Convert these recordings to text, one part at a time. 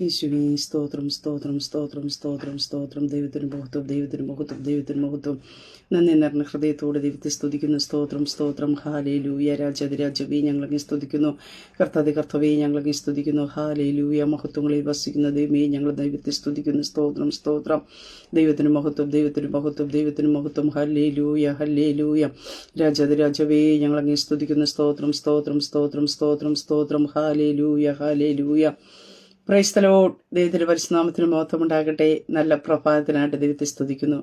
യേശുവേ സ്തോത്രം സ്തോത്രം സ്തോത്രം സ്തോത്രം സ്തോത്രം. ദൈവത്തിന് മഹത്വം, ദൈവത്തിന് മഹത്വം, ദൈവത്തിന് മഹത്വം. നന്ദി നിറഞ്ഞ ഹൃദയത്തോടെ ദൈവത്തെ സ്തുതിക്കുന്നു. സ്തോത്രം സ്തോത്രം. ഹാലേലൂയ. രാജാതിരാജവേ ഞങ്ങളങ്ങി സ്തുതിക്കുന്നു. കർത്താവേ ഞങ്ങളങ്ങി സ്തുതിക്കുന്നു. ഹാലേലൂയ. മഹത്വങ്ങളിൽ വസിക്കുന്ന ദൈവമേ ഞങ്ങൾ ദൈവത്തെ സ്തുതിക്കുന്നു. സ്തോത്രം സ്തോത്രം. ദൈവത്തിന് മഹത്വം, ദൈവത്തിന് മഹത്വം, ദൈവത്തിന് മഹത്വം. Hallelujah hallelujah. രാജാതിരാജവേ ഞങ്ങളങ്ങി സ്തുതിക്കുന്നു. സ്തോത്രം സ്തോത്രം സ്തോത്രം സ്തോത്രം സ്തോത്രം. Hallelujah hallelujah. Praise the Lord. ദൈവത്തിന്റെ പരിശുദ്ധനാമത്തിന് മഹത്വമുണ്ടാകട്ടെ. നല്ല പ്രഭാതത്തിനായിട്ട് ദൈവത്തെ സ്തുതിക്കുന്നു.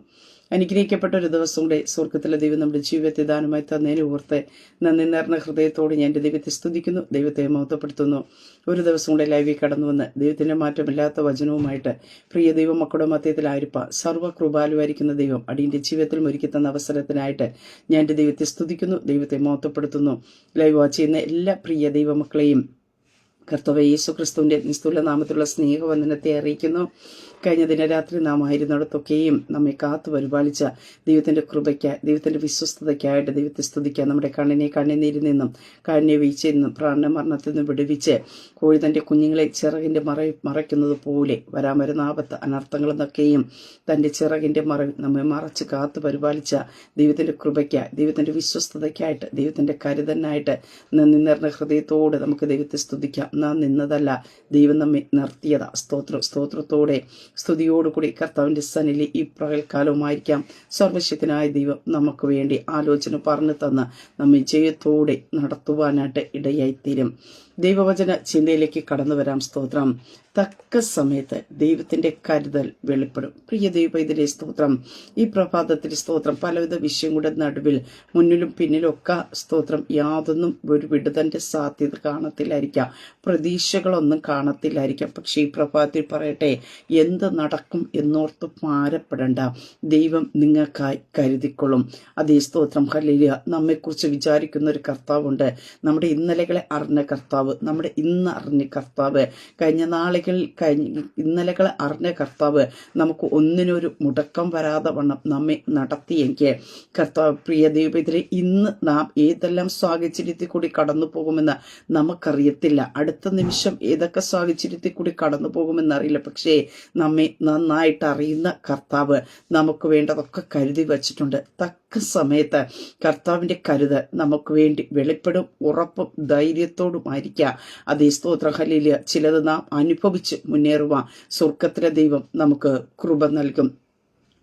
അനുഗ്രഹിക്കപ്പെട്ട ഒരു ദിവസം കൂടെ സ്വർഗത്തിലെ ദൈവം നമ്മുടെ ജീവിതത്തെ ദാനമായി തന്നതിന് ഓർത്ത് നന്ദി നിറഞ്ഞ ഹൃദയത്തോടെ ഞാൻ എൻ്റെ ദൈവത്തെ സ്തുതിക്കുന്നു, ദൈവത്തെ മഹത്വപ്പെടുത്തുന്നു. ഒരു ദിവസം കൂടെ ലൈവിൽ കടന്നു വന്ന് ദൈവത്തിന്റെ മാറ്റമില്ലാത്ത വചനവുമായിട്ട് പ്രിയ ദൈവം മക്കളുടെ മധ്യത്തിലായിരിക്കാം സർവ്വകൃപാലുവായിരിക്കുന്ന ദൈവം അടിയന്റെ ജീവിതത്തിൽ ഒരുക്കി തന്ന അവസരത്തിനായിട്ട് ഞാൻ എൻ്റെ ദൈവത്തെ സ്തുതിക്കുന്നു, ദൈവത്തെ മഹത്വപ്പെടുത്തുന്നു. ലൈവ് വാച്ച് ചെയ്യുന്ന എല്ലാ പ്രിയ ദൈവമക്കളെയും കർത്താവ് യേശു ക്രിസ്തുവിന്റെ നിസ്തുല നാമത്തിലുള്ള സ്നേഹവന്ദനത്തെ അറിയിക്കുന്നു. കഴിഞ്ഞ ദിനരാത്രി നാം ആയിരുന്നിടത്തൊക്കെയും നമ്മെ കാത്തു പരിപാലിച്ച ദൈവത്തിന്റെ കൃപയ്ക്ക്, ദൈവത്തിന്റെ വിശ്വസ്തതയ്ക്കായിട്ട് ദൈവത്തെ സ്തുതിക്കുക. നമ്മുടെ കണ്ണിനെ കണ്ണുനീരിൽ നിന്നും കാലിനെ വീഴ്ചയിൽ നിന്നും പ്രാണമരണത്തിൽ നിന്നും വിടുവിച്ച് കോഴി തന്റെ കുഞ്ഞുങ്ങളെ ചിറകിന്റെ മറയ്ക്കുന്നത് പോലെ വരാൻ വരുന്ന ആപത്ത് അനർത്ഥങ്ങളിൽ നിന്നൊക്കെയും തന്റെ ചിറകിന്റെ നമ്മെ മറച്ച് കാത്തു പരിപാലിച്ച ദൈവത്തിന്റെ കൃപയ്ക്ക്, ദൈവത്തിന്റെ വിശ്വസ്തതയ്ക്കായിട്ട്, ദൈവത്തിന്റെ കരുതനായിട്ട് നന്ദി നിറഞ്ഞ ഹൃദയത്തോടെ നമുക്ക് ദൈവത്തെ സ്തുതിക്കാം. നാം നിന്നതല്ല, ദൈവം നമ്മെ നിർത്തിയതാ. സ്തോത്രത്തോടെ സ്തുതിയോടുകൂടി കർത്താവിന്റെ സന്നിധിയിൽ ഈ പകൽക്കാലവുമായിരിക്കാം സർവശക്തനായ ദൈവം നമുക്ക് വേണ്ടി ആലോചന പറഞ്ഞു തന്ന് നമ്മെ ജയത്തോടെ നടത്തുവാനായിട്ട് ഇടയായിത്തീരും. ദൈവവചന ചിന്തയിലേക്ക് കടന്നു വരാം. സ്തോത്രം. തക്ക സമയത്ത് ദൈവത്തിന്റെ കരുതൽ വെളിപ്പെടും. പ്രിയ ദൈവ ഇതിലെ സ്തോത്രം. ഈ പ്രഭാതത്തിൽ സ്തോത്രം പലവിധ വിഷയങ്ങളുടെ നടുവിൽ മുന്നിലും പിന്നിലും ഒക്കെ സ്തോത്രം യാതൊന്നും ഒരു വിടുതന്റെ സാധ്യത കാണത്തില്ലായിരിക്കാം, പ്രതീക്ഷകളൊന്നും കാണത്തില്ലായിരിക്കാം. പക്ഷെ ഈ പ്രഭാതത്തിൽ പറയട്ടെ, എന്ത് നടക്കും എന്നോർത്ത് ഭാരപ്പെടേണ്ട, ദൈവം നിങ്ങൾക്കായി കരുതിക്കൊള്ളും. അതേ സ്തോത്രം. ഹല്ലേലൂയ. നമ്മെക്കുറിച്ച് വിചാരിക്കുന്ന ഒരു കർത്താവുണ്ട്. നമ്മുടെ ഇന്നലകളെ അറിഞ്ഞ കർത്താവ്, നമ്മുടെ ഇന്ന് അറിഞ്ഞ കർത്താവ്, ഇന്നലകളെ അറിഞ്ഞ കർത്താവ് നമുക്ക് ഒന്നിനൊരു മുടക്കം വരാതെ വണ്ണം നമ്മെ നടത്തിയെങ്കിൽ കർത്താവ് പ്രിയ ദൈവത്തിലെ ഇന്ന് നാം ഏതെല്ലാം സാഹചര്യത്തിൽ കൂടി കടന്നു പോകുമെന്ന് നമുക്കറിയത്തില്ല. അടുത്ത നിമിഷം ഏതൊക്കെ സാഹചര്യത്തിൽ കൂടി കടന്നു പോകുമെന്നറിയില്ല. പക്ഷേ നമ്മെ നന്നായിട്ട് അറിയുന്ന കർത്താവ് നമുക്ക് വേണ്ടതൊക്കെ കരുതി വച്ചിട്ടുണ്ട്. തക്ക സമയത്ത് കർത്താവിന്റെ കരുതൽ നമുക്ക് വേണ്ടി വെളിപ്പെടും. ഉറപ്പും ധൈര്യത്തോടുമായിരിക്കാം. അതേ സ്തോത്ര ഹല്ലേലൂയ. ചിലത് നാം അനുഭവിച്ച് മുന്നേറുവാൻ സ്വർഗത്തിലെ ദൈവം നമുക്ക് കൃപ നൽകും.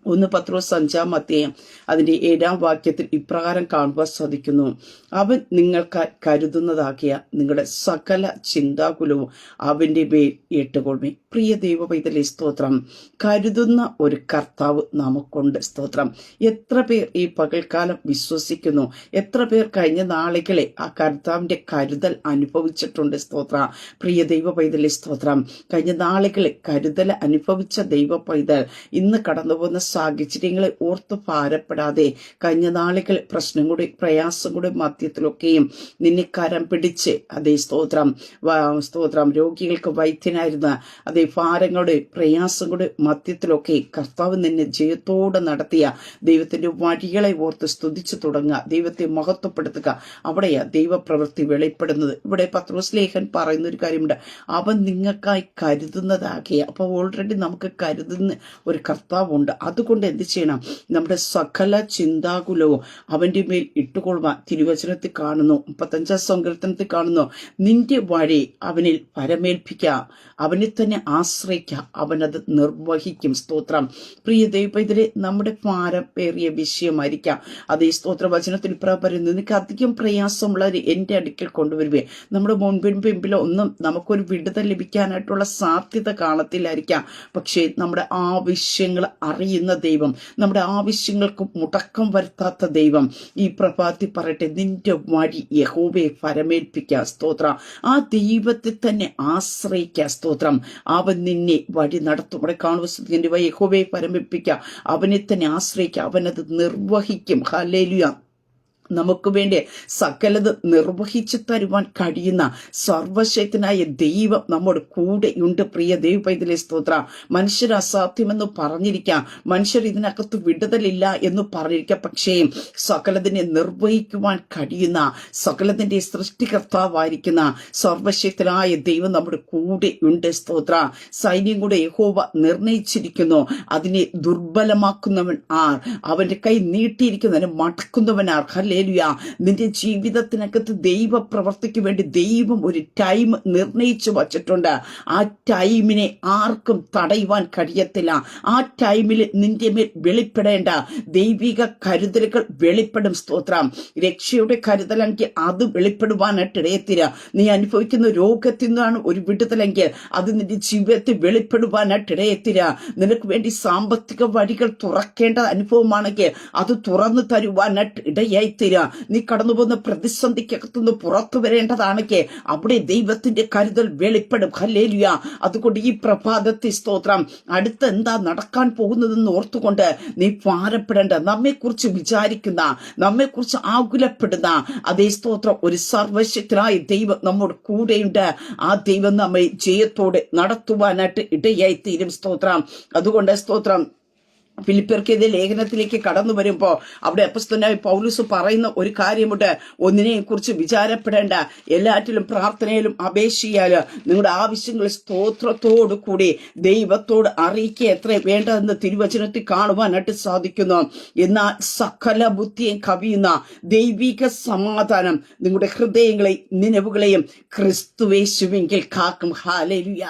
1 പത്രോസ് 5-ാം അധ്യായം അതിന്റെ 7-ാം വാക്യത്തിൽ ഇപ്രകാരം കാണുവാൻ സാധിക്കുന്നു: അവൻ നിങ്ങൾക്ക് കരുതുന്നതാക്കിയ നിങ്ങളുടെ സകല ചിന്താകുലവും അവന്റെ മേൽ ഇട്ടുകൊള്ളുമേ. പ്രിയ ദൈവ പൈതലേ സ്തോത്രം. കരുതുന്ന ഒരു കർത്താവ് നമുക്കുണ്ട്. സ്തോത്രം. എത്ര പേർ ഈ പകൽക്കാലം വിശ്വസിക്കുന്നു? എത്ര പേർ കഴിഞ്ഞ നാളുകളെ ആ കർത്താവിന്റെ കരുതൽ അനുഭവിച്ചിട്ടുണ്ട്? സ്തോത്ര. പ്രിയ ദൈവ പൈതലേ സ്തോത്രം. കഴിഞ്ഞ നാളുകളെ കരുതൽ അനുഭവിച്ച ദൈവ പൈതൽ ഇന്ന് കടന്നു പോകുന്ന സാഹചര്യങ്ങളെ ഓർത്ത് ഭാരപ്പെടാതെ, കഴിഞ്ഞ നാളുകൾ പ്രശ്നം കൂടി പ്രയാസം കൂടി മധ്യത്തിലൊക്കെയും നിന്നെ കരം പിടിച്ച് അതേ സ്തോത്രം രോഗികൾക്ക് വൈദ്യനായിരുന്ന അതേ ഭാരങ്ങളുടെ പ്രയാസം കൂടി മധ്യത്തിലൊക്കെ കർത്താവ് നിന്നെ ജയത്തോടെ നടത്തിയ ദൈവത്തിന്റെ വഴികളെ ഓർത്ത് സ്തുതിച്ചു തുടങ്ങുക, ദൈവത്തെ മഹത്വപ്പെടുത്തുക. അവിടെയാ ദൈവപ്രവൃത്തി വെളിപ്പെടുന്നത്. ഇവിടെ പത്രോസ് ലേഖൻ പറയുന്ന ഒരു കാര്യമുണ്ട്: അവൻ നിങ്ങൾക്കായി കരുതുന്നതാകിയ. അപ്പൊ ഓൾറെഡി നമുക്ക് കരുതുന്ന ഒരു കർത്താവുണ്ട്. അതുകൊണ്ട് എന്ത് ചെയ്യണം? നമ്മുടെ സകല ചിന്താകുലവും അവന്റെ മേൽ ഇട്ടുകൊള്ളുവാൻ തിരുവചനത്തിൽ കാണുന്നു. 35-ാം സങ്കീർത്തനത്തിൽ കാണുന്നു: നിന്റെ വഴി അവനിൽ പരമേൽപ്പിക്കുക, അവനെ തന്നെ ആശ്രയിക്കുക, അവനത് നിർവഹിക്കും. സ്തോത്രം. പ്രിയ ദൈവത്തിലെ നമ്മുടെ ഭാരമേറിയ വിഷയമായിരിക്കാം. അതേ സ്തോത്ര വചനത്തിൽ പറയുന്നത്: നിനക്ക് അധികം പ്രയാസമുള്ളവർ എന്റെ അടുക്കൽ കൊണ്ടുവരുവേ. നമ്മുടെ മുൻപിലോ ഒന്നും നമുക്കൊരു വിടുതൽ ലഭിക്കാനായിട്ടുള്ള സാധ്യത കാണത്തില്ലായിരിക്കാം. പക്ഷേ നമ്മുടെ ആവശ്യങ്ങൾ അറിയുന്ന ദൈവം, നമ്മുടെ ആവശ്യങ്ങൾക്ക് മുടക്കം വരുത്താത്ത ദൈവം ഈ പ്രഭാതത്തിൽ പറയട്ടെ, നിന്റെ വഴി യഹോവയെ പരമേൽപ്പിക്കുക. സ്തോത്രം. ആ ദൈവത്തെ തന്നെ ആശ്രയിക്കുക. സ്തോത്രം. അവൻ നിന്നെ വഴി നടത്തും. അവിടെ കാണുന്ന വഴി യഹോവയെ പരമേൽപ്പിക്കുക, അവനെ തന്നെ ആശ്രയിക്കുക, അവനത് നിർവഹിക്കും. ഹല്ലേലൂയ. നമുക്ക് വേണ്ടി സകലത് നിർവഹിച്ചു തരുവാൻ കഴിയുന്ന സർവശക്തനായ ദൈവം നമ്മുടെ കൂടെയുണ്ട്. പ്രിയ ദൈവപൈതലേ സ്തോത്രം. മനുഷ്യർ അസാധ്യമെന്ന് പറഞ്ഞിരിക്കാം, മനുഷ്യർ ഇതിനകത്ത് വിടുതലില്ല എന്ന് പറഞ്ഞിരിക്കാം, പക്ഷേ സകലതിനെ നിർവഹിക്കുവാൻ കഴിയുന്ന സകലതിന്റെ സൃഷ്ടികർത്താവായിരിക്കുന്ന സർവശക്തനായ ദൈവം നമ്മുടെ കൂടെയുണ്ട്. സ്തോത്ര. സൈന്യം കൂടെ യഹോവ നിർണയിച്ചിരിക്കുന്നു. അതിനെ ദുർബലമാക്കുന്നവൻ ആർ? അവന്റെ കൈ നീട്ടിയിരിക്കുന്നതിനെ മടക്കുന്നവൻ ആർ? ഹല്ലേലൂയ. നിന്റെ ജീവിതത്തിനകത്ത് ദൈവ പ്രവർത്തിക്ക് വേണ്ടി ദൈവം ഒരു ടൈം നിർണയിച്ചു വച്ചിട്ടുണ്ട്. ആ ടൈമിനെ ആർക്കും തടയുവാൻ കഴിയത്തില്ല. ആ ടൈമിൽ നിന്റെ മേൽ വെളിപ്പെടേണ്ട ദൈവിക കരുതലുകൾ വെളിപ്പെടും. സ്തോത്രം. രക്ഷയുടെ കരുതലെങ്കിൽ അത് വെളിപ്പെടുവാനായിട്ട് ഇടയത്തില്ല. നീ അനുഭവിക്കുന്ന രോഗത്തിൽ നിന്നാണ് ഒരു വിടുതലെങ്കിൽ അത് നിന്റെ ജീവിതത്തിൽ വെളിപ്പെടുവാനായിട്ട് ഇടയത്തില്ല. നിനക്ക് വേണ്ടി സാമ്പത്തിക വഴികൾ തുറക്കേണ്ട അനുഭവമാണെങ്കിൽ അത് തുറന്നു തരുവാനായിട്ട് ഇടയായിത്തീരാ. നീ കടന്നു പോകുന്ന പ്രതിസന്ധിക്കകത്തുനിന്ന് പുറത്തു വരേണ്ടതാണെങ്കിൽ അവിടെ ദൈവത്തിന്റെ കരുതൽ വെളിപ്പെടും. ഹല്ലേലൂയ. അതുകൊണ്ട് ഈ പ്രഭാതത്തിൽ സ്തോത്രം, അടുത്ത് എന്താ നടക്കാൻ പോകുന്നതെന്ന് ഓർത്തുകൊണ്ട് നീ ഭാരപ്പെടേണ്ട, നമ്മെക്കുറിച്ച് വിചാരിക്കുന്ന, നമ്മെക്കുറിച്ച് ആകുലപ്പെടുന്ന അതേ സ്തോത്രം ഒരു സർവശക്തനായ ദൈവം നമ്മോട് കൂടെയുണ്ട്. ആ ദൈവം നമ്മെ ജയത്തോടെ നടത്തുവാനായിട്ട് ഇടയായിത്തീരും. സ്തോത്രം. അതുകൊണ്ട് സ്തോത്രം, ഫിലിപ്പിയർക്കെതിരെ ലേഖനത്തിലേക്ക് കടന്നു വരുമ്പോൾ അവിടെ അപ്പോസ്തലനായ പൗലോസ് പറയുന്ന ഒരു കാര്യമുണ്ട്. ഒന്നിനെയും കുറിച്ച് വിചാരപ്പെടേണ്ട, എല്ലാറ്റിലും പ്രാർത്ഥനയിലും അപേക്ഷയാല് നിങ്ങളുടെ ആവശ്യങ്ങൾ സ്തോത്രത്തോടു കൂടി ദൈവത്തോട് അറിയിക്കുക എത്ര വേണ്ടതെന്ന് തിരുവചനത്തിൽ കാണുവാനായിട്ട് സാധിക്കുന്നു. എന്നാൽ സകല ബുദ്ധിയും കവിയുന്ന ദൈവിക സമാധാനം നിങ്ങളുടെ ഹൃദയങ്ങളെയും നിലവുകളെയും ക്രിസ്തുവേശുവിങ്കിൽ കാക്കും. ഹല്ലേലൂയ.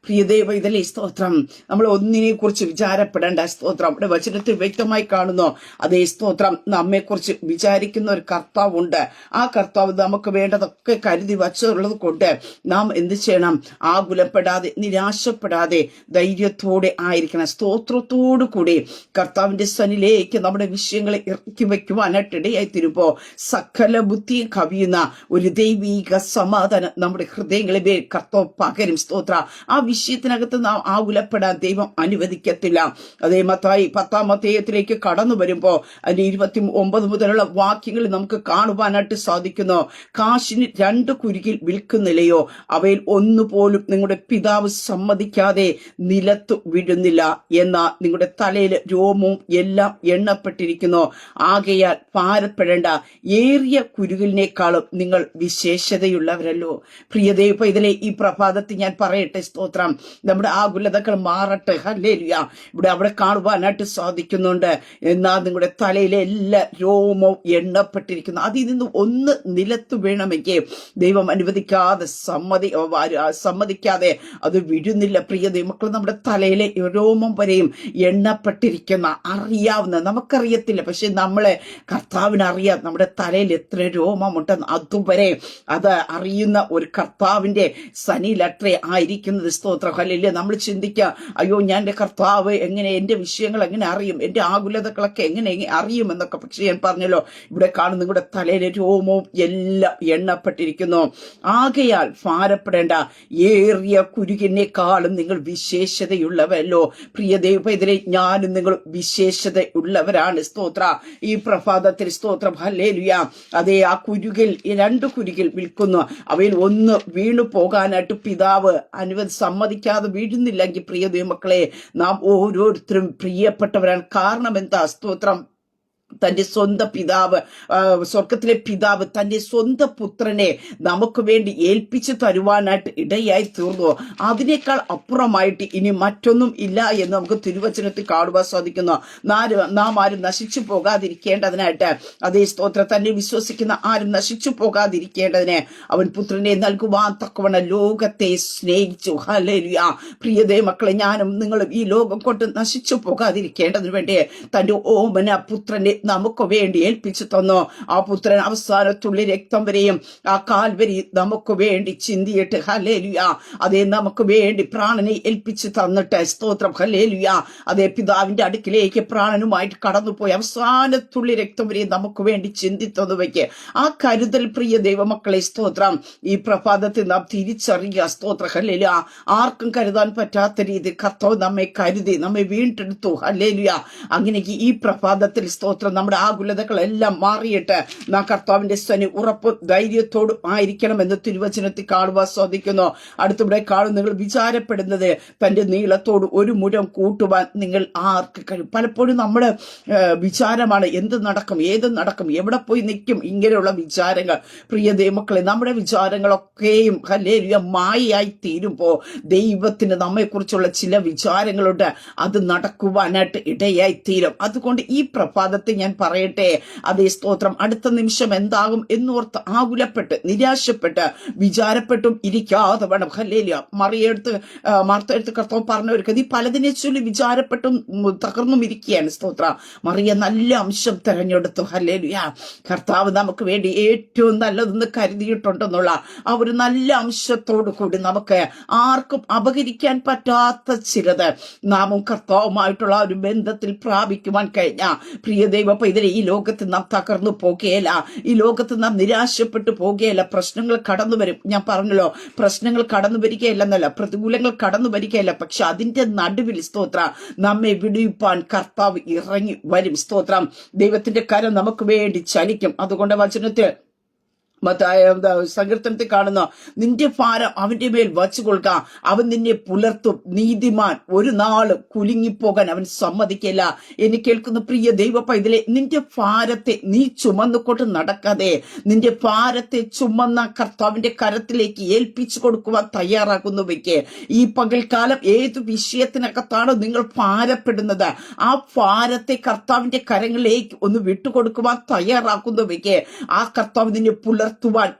പ്രിയ ദൈവമക്കളേ സ്തോത്രം. നമ്മൾ ഒന്നിനെ കുറിച്ച് വിചാരപ്പെടേണ്ട. സ്തോത്രം. അവിടെ വചനത്തിൽ വ്യക്തമായി കാണുന്നു. അതേ സ്തോത്രം, നമ്മെക്കുറിച്ച് വിചാരിക്കുന്ന ഒരു കർത്താവുണ്ട്. ആ കർത്താവ് നമുക്ക് വേണ്ടതൊക്കെ കരുതി വച്ചുള്ളത് കൊണ്ട് നാം എന്ത് ചെയ്യണം? ആകുലപ്പെടാതെ നിരാശപ്പെടാതെ ധൈര്യത്തോടെ ആയിരിക്കണം. സ്തോത്രത്തോടു കൂടി കർത്താവിന്റെ സന്നിധിയിലേക്ക് നമ്മുടെ വിഷയങ്ങളെ ഇറക്കി വയ്ക്കുവാനായിട്ട് ഇടയായി തീരുമ്പോ സകല ബുദ്ധിയും കവിയുന്ന ഒരു ദൈവിക സമാധാനം നമ്മുടെ ഹൃദയങ്ങളെ മേൽ കർത്താവ് പകരും. സ്തോത്ര. ആ വിഷയത്തിനകത്ത് നാം ആകുലപ്പെടാൻ ദൈവം അനുവദിക്കത്തില്ല. അതേ മത്തായി 10-ാം അധ്യായത്തിലേക്ക് കടന്നു വരുമ്പോ അതിന്റെ 29 മുതലുള്ള വാക്യങ്ങൾ നമുക്ക് കാണുവാനായിട്ട് സാധിക്കുന്നു. കാശിന് 2 കുരുകിൽ വിൽക്കുന്നില്ലയോ? അവയിൽ ഒന്നുപോലും നിങ്ങളുടെ പിതാവ് സമ്മതിക്കാതെ നിലത്തു വീഴുന്നില്ല. എന്നാൽ നിങ്ങളുടെ തലയിൽ രോമവും എല്ലാം എണ്ണപ്പെട്ടിരിക്കുന്നു. ആകയാൽ ഭാരപ്പെടേണ്ട, ഏറിയ കുരുകിലിനേക്കാളും നിങ്ങൾ വിശേഷതയുള്ളവരല്ലോ. പ്രിയ ദൈവമക്കളേ, ഈ പ്രഭാതത്തിൽ ഞാൻ പറയട്ടെ സ്തോത്രം, നമ്മുടെ ആകുലതകൾ മാറട്ടെ. ഹല്ലേലൂയ. അവിടെ കാണുവാനായിട്ട് സാധിക്കുന്നുണ്ട്. എന്നാൽ നിങ്ങളുടെ തലയിലെ എല്ലാ രോമവും എണ്ണപ്പെട്ടിരിക്കുന്നു. അതിൽ നിന്ന് ഒന്ന് നിലത്ത് വീണമെങ്കിൽ ദൈവം അനുവദിക്കാതെ സമ്മതിക്കാതെ അത് വീഴുന്നില്ല. പ്രിയ ദൈവമക്കൾ, നമ്മുടെ തലയിലെ രോമം വരെയും എണ്ണപ്പെട്ടിരിക്കുന്ന, അറിയാവുന്ന, നമുക്കറിയത്തില്ല, പക്ഷെ നമ്മളെ കർത്താവിനറിയാം നമ്മുടെ തലയിൽ എത്ര രോമമുണ്ടെന്ന്. അതുവരെ അത് അറിയുന്ന ഒരു കർത്താവിന്റെ സനിലത്രേ ആയിരിക്കുന്നത്. സ്തോത്രം. ഹല്ലേലൂയ. നമ്മൾ ചിന്തിക്കുക, അയ്യോ ഞാൻ എൻ്റെ കർത്താവ് എങ്ങനെ, എൻ്റെ വിഷയങ്ങൾ എങ്ങനെ അറിയും, എൻ്റെ ആകുലതകളൊക്കെ എങ്ങനെ അറിയും എന്നൊക്കെ. പക്ഷെ ഞാൻ പറഞ്ഞല്ലോ, ഇവിടെ കാണുന്ന നിങ്ങളുടെ തലയിലെ രോമവും എല്ലാം എണ്ണപ്പെട്ടിരിക്കുന്നു. ആകയാൽ ഭാരപ്പെടേണ്ട, ഏറിയ കുരുകിനേക്കാളും നിങ്ങൾ വിശേഷതയുള്ളവരല്ലോ. പ്രിയ ദൈവമക്കളേ, ഞാനും നിങ്ങൾ വിശേഷതയുള്ളവരാണ്. സ്തോത്ര. ഈ പ്രഭാതത്തിൽ സ്തോത്രം. ഹല്ലേലൂയ. അതേ, ആ കുരുകിൽ 2 കുരുകിൽ വിൽക്കുന്നു. അവയിൽ ഒന്ന് വീണു പോകാനായിട്ട് പിതാവ് സമ്മതിക്കാതെ വീഴുന്നില്ലെങ്കിൽ പ്രിയ ദൈവമക്കളെ, നാം ഓരോരുത്തരും പ്രിയപ്പെട്ടവരാണ്. കാരണം എന്താ? സ്തോത്രം. തന്റെ സ്വന്തം പിതാവ്, സ്വർഗത്തിലെ പിതാവ് തന്റെ സ്വന്തം പുത്രനെ നമുക്ക് വേണ്ടി ഏൽപ്പിച്ചു തരുവാനായിട്ട് ഇടയായി തീർന്നു. അതിനേക്കാൾ അപ്പുറമായിട്ട് ഇനി മറ്റൊന്നും ഇല്ല എന്ന് നമുക്ക് തിരുവചനത്തിൽ കാണുവാൻ സാധിക്കുന്നു. നാം ആരും നശിച്ചു പോകാതിരിക്കേണ്ടതിനായിട്ട്, അതേ സ്തോത്രം, തന്നെ വിശ്വസിക്കുന്ന ആരും നശിച്ചു പോകാതിരിക്കേണ്ടതിന് അവൻ പുത്രനെ നൽകുവാൻ തക്കവണ്ണം ലോകത്തെ സ്നേഹിച്ചു. ഹല്ലേലൂയ. പ്രിയതേ മക്കളെ, ഞാനും നിങ്ങളും ഈ ലോകം കൊണ്ട് നശിച്ചു പോകാതിരിക്കേണ്ടതിന് വേണ്ടി തന്റെ ഓമന പുത്രനെ നമുക്ക് വേണ്ടി ഏൽപ്പിച്ചു തന്നു. ആ പുത്രൻ അവസാനത്തുള്ളി രക്തം വരെയും ആ കാൽവരി നമുക്ക് വേണ്ടി ചിന്തിയിട്ട്, ഹല്ലേലൂയ, അതേ നമുക്ക് വേണ്ടി പ്രാണനെ ഏൽപ്പിച്ചു തന്നിട്ട്, സ്തോത്രം, ഹല്ലേലൂയ, അതേ പിതാവിന്റെ അടുക്കിലേക്ക് പ്രാണനുമായിട്ട് കടന്നുപോയി അവസാനത്തുള്ളി രക്തം വരെ നമുക്ക് വേണ്ടി ചിന്തിത്തതുവയ്ക്ക് ആ കരുതൽ പ്രിയ ദൈവമക്കളെ, സ്തോത്രം, ഈ പ്രഭാതത്തിൽ നാം തിരിച്ചറിയുക. സ്തോത്ര, ഹല്ലേലൂയ. ആർക്കും കരുതാൻ പറ്റാത്ത രീതി കർത്താവ് നമ്മെ കരുതി നമ്മെ വീണ്ടെടുത്തു. ഹല്ലേലൂയ. അങ്ങനെ ഈ പ്രഭാതത്തിൽ സ്തോത്രം സ്തോത്രം. നമ്മുടെ ആകുലതകളെല്ലാം മാറിയിട്ട് നാം കർത്താവിന്റെ സ്വനി ഉറപ്പ് ധൈര്യത്തോടും ആയിരിക്കണമെന്ന് തിരുവചനത്തിൽ കാണുവാൻ സാധിക്കുന്നു. അടുത്തിവിടെ കാണും, നിങ്ങൾ വിചാരപ്പെടുന്നത് തന്റെ നീളത്തോട് ഒരു മുഴം കൂട്ടുവാൻ നിങ്ങൾ ആർക്ക് കഴിയും? പലപ്പോഴും നമ്മുടെ വിചാരമാണ് എന്ത് നടക്കും, ഏത് നടക്കും, എവിടെ പോയി നിൽക്കും, ഇങ്ങനെയുള്ള വിചാരങ്ങൾ. പ്രിയ ദൈവമക്കളെ, നമ്മുടെ വിചാരങ്ങളൊക്കെയും ഹല്ലേലൂയ മായയായി തീരുമ്പോ ദൈവത്തിന് നമ്മെക്കുറിച്ചുള്ള ചില വിചാരങ്ങളുണ്ട്, അത് നടക്കുവാനായിട്ട് ഇടയായി തീരും. അതുകൊണ്ട് ഈ പ്രഭാതത്തെ ഞാൻ പറയട്ടെ, അതേ സ്തോത്രം, അടുത്ത നിമിഷം എന്താകും എന്നോർത്ത് ആകുലപ്പെട്ട് നിരാശപ്പെട്ട് വിചാരപ്പെട്ടും ഇരിക്കാതെ വേണം. ഹല്ലേലൂയ. മാർത്തയെടുത്ത് കർത്താവ് പറഞ്ഞ ഒരു നീ പലതിനെ ചൊല്ലി വിചാരപ്പെട്ടും തകർന്നും ഇരിക്കുകയാണ്. സ്തോത്ര. മറിയ നല്ല അംശം തെരഞ്ഞെടുത്തു. ഹല്ലേലൂയ. കർത്താവ് നമുക്ക് വേണ്ടി ഏറ്റവും നല്ലതെന്ന് കരുതിയിട്ടുണ്ടെന്നുള്ള ആ ഒരു നല്ല അംശത്തോടു കൂടി നമുക്ക് ആർക്കും അപകരിക്കാൻ പറ്റാത്ത ചിലത് നാമും കർത്താവുമായിട്ടുള്ള ഒരു ബന്ധത്തിൽ പ്രാപിക്കുവാൻ കഴിഞ്ഞ പ്രിയ ദൈവ പൈതലെ, ഈ ലോകത്ത് നാം തകർന്നു പോകുകയില്ല, ഈ ലോകത്ത് നാം നിരാശപ്പെട്ടു പോകുകയില്ല. പ്രശ്നങ്ങൾ കടന്നു വരും. ഞാൻ പറഞ്ഞല്ലോ, പ്രശ്നങ്ങൾ കടന്നു വരികയില്ലെന്നല്ല, പ്രതികൂലങ്ങൾ കടന്നു വരികയില്ല. പക്ഷെ അതിന്റെ നടുവിൽ സ്തോത്ര നമ്മെ വിടുവിപ്പാൻ കർത്താവ് ഇറങ്ങി വരും. സ്തോത്രം. ദൈവത്തിന്റെ കരം നമുക്ക് വേണ്ടി ചലിക്കും. അതുകൊണ്ട് വചനത്തിൽ സങ്കീർത്തനത്തിൽ കാണുന്ന നിന്റെ ഭാരം അവന്റെ മേൽ വച്ചു കൊള്ളുക, അവൻ നിന്നെ പുലർത്തും, നീതിമാൻ ഒരു നാളും കുലുങ്ങിപ്പോകാൻ അവൻ സമ്മതിക്കില്ല. എന്നെ കേൾക്കുന്ന പ്രിയ ദൈവ പൈതലെ, നിന്റെ ഭാരത്തെ നീ ചുമന്നുകൊണ്ട് നടക്കാതെ നിന്റെ ഭാരത്തെ ചുമന്ന കർത്താവിന്റെ കരത്തിലേക്ക് ഏൽപ്പിച്ചു കൊടുക്കുവാൻ തയ്യാറാകുന്നുവെക്ക് ഈ പകൽക്കാലം ഏത് വിഷയത്തിനകത്താണോ നിങ്ങൾ ഭാരപ്പെടുന്നത്, ആ ഭാരത്തെ കർത്താവിന്റെ കരങ്ങളിലേക്ക് ഒന്ന് വിട്ടുകൊടുക്കുവാൻ തയ്യാറാക്കുന്നുവെക്ക് ആ കർത്താവ് നിന്നെ പുലർത്തുവാൻ